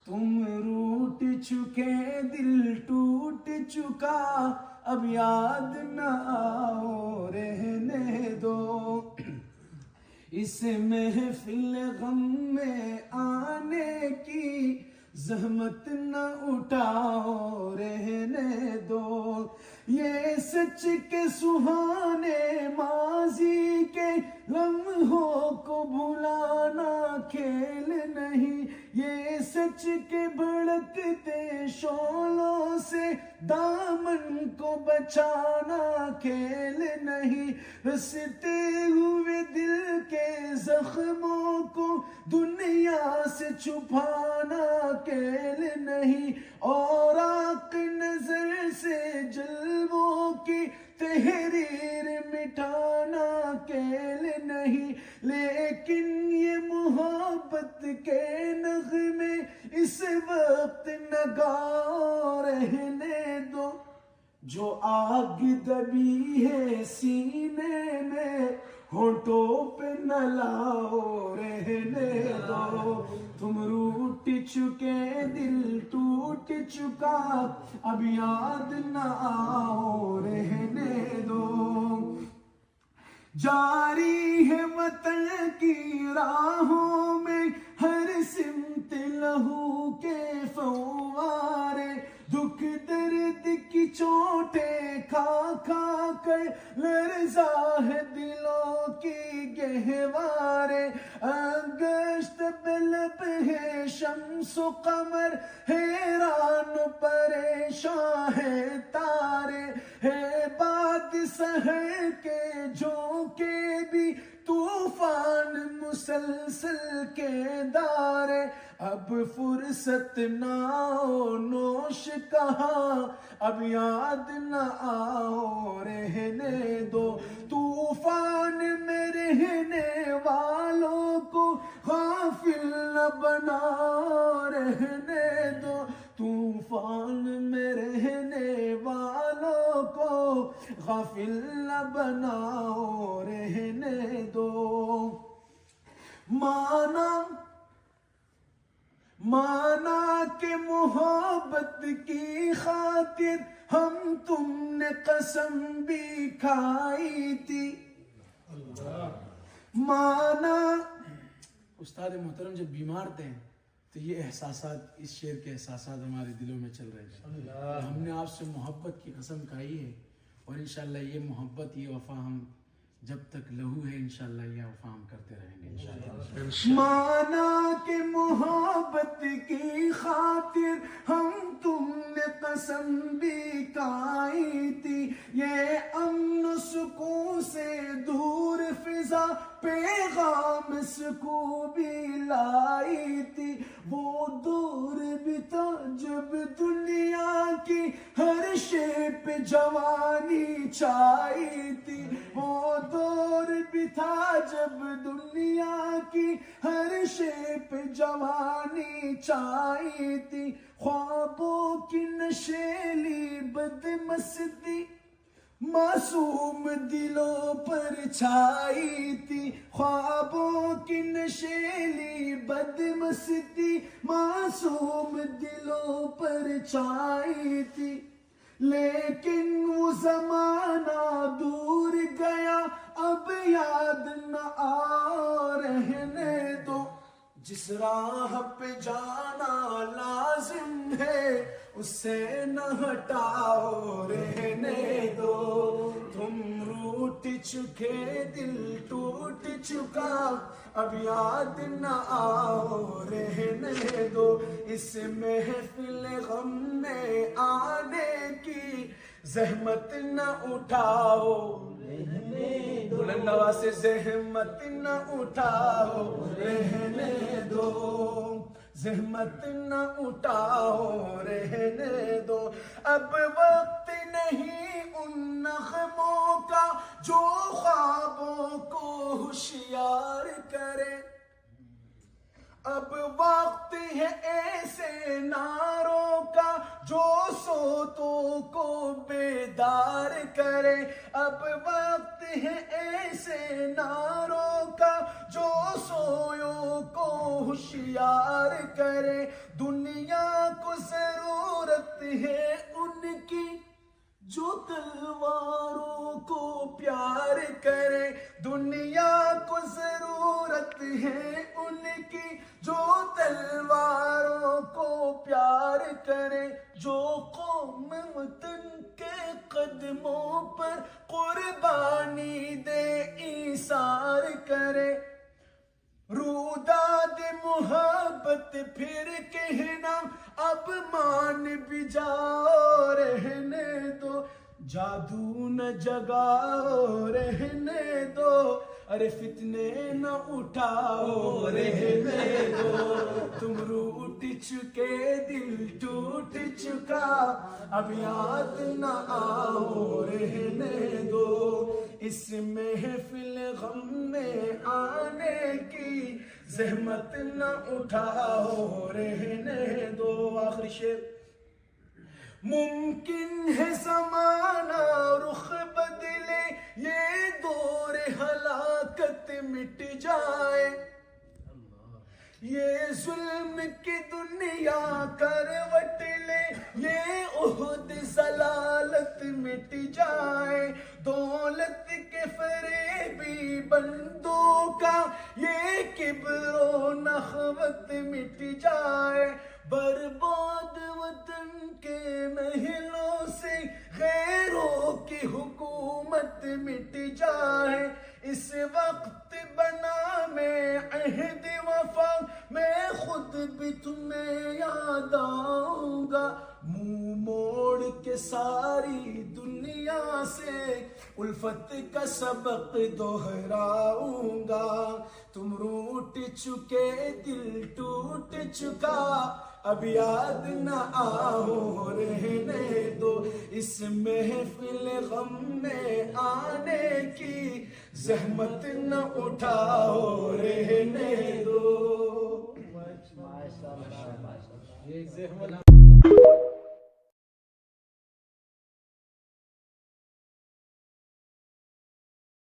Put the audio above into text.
تم روٹ چکے دل ٹوٹ چکا اب یاد نہ آؤ رہنے دو، اس محفل غم میں آنے کی زحمت نہ اٹھاؤ رہنے دو، یہ سچ کے سہانے ماضی کے لمحوں کو بھلانا کھیل نہیں، یہ سچ کے بھڑکتے شعلوں سے دامن کو بچانا کھیل نہیں، رستے ہوئے دل کے زخموں کو دنیا سے چھپانا کھیل نہیں، اور آنکھ نظر سے جلووں کی تحریر مٹھانا کھیل نہیں، لیکن یہ محبت کے نغمے اس وقت نہ گاؤ رہنے دو، جو آگ دبی ہے سینے میں ہونٹوں پہ نہ لاؤ رہنے دو، تم روٹ چکے دل ٹوٹ چکا اب یاد نہ آؤ رہنے دو، جاری ہے وطن کی راہوں میں ہر سمت لہو کے فوارے، دکھ درد کی چوٹیں کھا کھا کر لرزا ہے دلوں کی گہوارے، انگشت بلب ہے شمس و قمر حیران پریشان ہے تارے، ہے باد سحر کے جھونکے بھی طوفان مسلسل کے دارے، اب فرصت نہ نوش کہاں اب یاد نہ آؤ رہنے دو، طوفان میں رہنے والوں کو غافل نہ بنا رہنے دو، طوفان میں رہنے والوں کو غافل نہ بناؤ رہنے دو، مانا کہ محبت کی خاطر ہم تم نے قسم بھی کھائی تھی، مانا استاد محترم جب بیمار تھے تو یہ احساسات، اس شعر کے احساسات ہمارے دلوں میں چل رہے تھے، ہم نے آپ سے محبت کی قسم کھائی ہے، اور انشاءاللہ یہ محبت یہ وفا ہم جب تک لہو ہے انشاءاللہ یہ وفا ہم کرتے رہیں گے انشاءاللہ، مانا کہ محبت کی خاطر ہم تم نے قسم بھی کھائی تھی، یہ امن و سکون سے دور فضا پیغام سکون بھی لائی تھی، وہ دور بھی تھا جب دنیا کی ہر شے پہ جوانی چھائی تھی، وہ دور بھی تھا جب دنیا کی ہر شے پہ جوانی چھائی تھی، خوابوں کی نشیلی بدمستی معصوم دلوں پر چھائی تھی، خوابوں کی نشیلی بدمستی معصوم دلوں پر چھائی تھی، لیکن وہ زمانہ دور گیا اب یاد نہ آ رہنے دو، جس راہ پہ جانا لازم ہے اس سے نہ ہٹاؤ رہنے دو، تم روٹ چکے دل ٹوٹ چکا اب یاد نہ آؤ رہنے دو، اس محفل غم میں آنے کی زحمت نہ اٹھاؤ رہنے دو، بلند آواز سے زحمت نہ اٹھاؤ رہنے دو، زحمت نہ اٹھاؤ رہنے دو، اب وقت نہیں ان نغموں کا جو خوابوں کو ہوشیار کرے، اب وقت ہے ایسے نعروں کا جو سوتوں کو بیدار کرے، اب وقت ہے ایسے نعروں کا جو سویوں کو ہوشیار کرے، دنیا کو ضرورت ہے ان کی جو تلواروں کو پیار کرے، دنیا کو ضرورت ہے ان کی جو تلواروں کو پیار کرے، جو قوم وطن کے قدموں پر قربانی دے ایثار کرے، روداد محبت پھر کہنا اب مان بھی جاؤ، رہنے دو جادو نہ جگاؤ، رہنے دو ارے فتنے نہ اٹھاؤ، رہنے دو تم روٹ چکے دل ٹوٹ چکا اب یاد نہ آؤ، رہنے دو اس محفل غم میں آنے کی زحمت نہ اٹھاؤ، رہنے دو۔ آخری شعر، ممکن ہے زمانہ رخ بدلے، یہ دور ہلاکت مٹ جائے، یہ ظلم کی دنیا کروٹ لے، یہ عہد ضلالت مٹ جائے، دولت کے فریبی بندوں کا یہ کبر و نخوت مٹ جائے، برباد وطن کے محلوں سے غیروں کی حکومت مٹ جائے، اس وقت بنا میں عہد وفا، میں خود بھی تمہیں یاد آؤں گا، منہ موڑ کے ساری دنیا سے الفت کا سبق دہراؤں گا، تم روٹ چکے دل ٹوٹ چکا اب یاد نہ آؤ، رہنے دو اس محفل غم میں آنے کی زحمت نہ اٹھاؤ، رہنے دو۔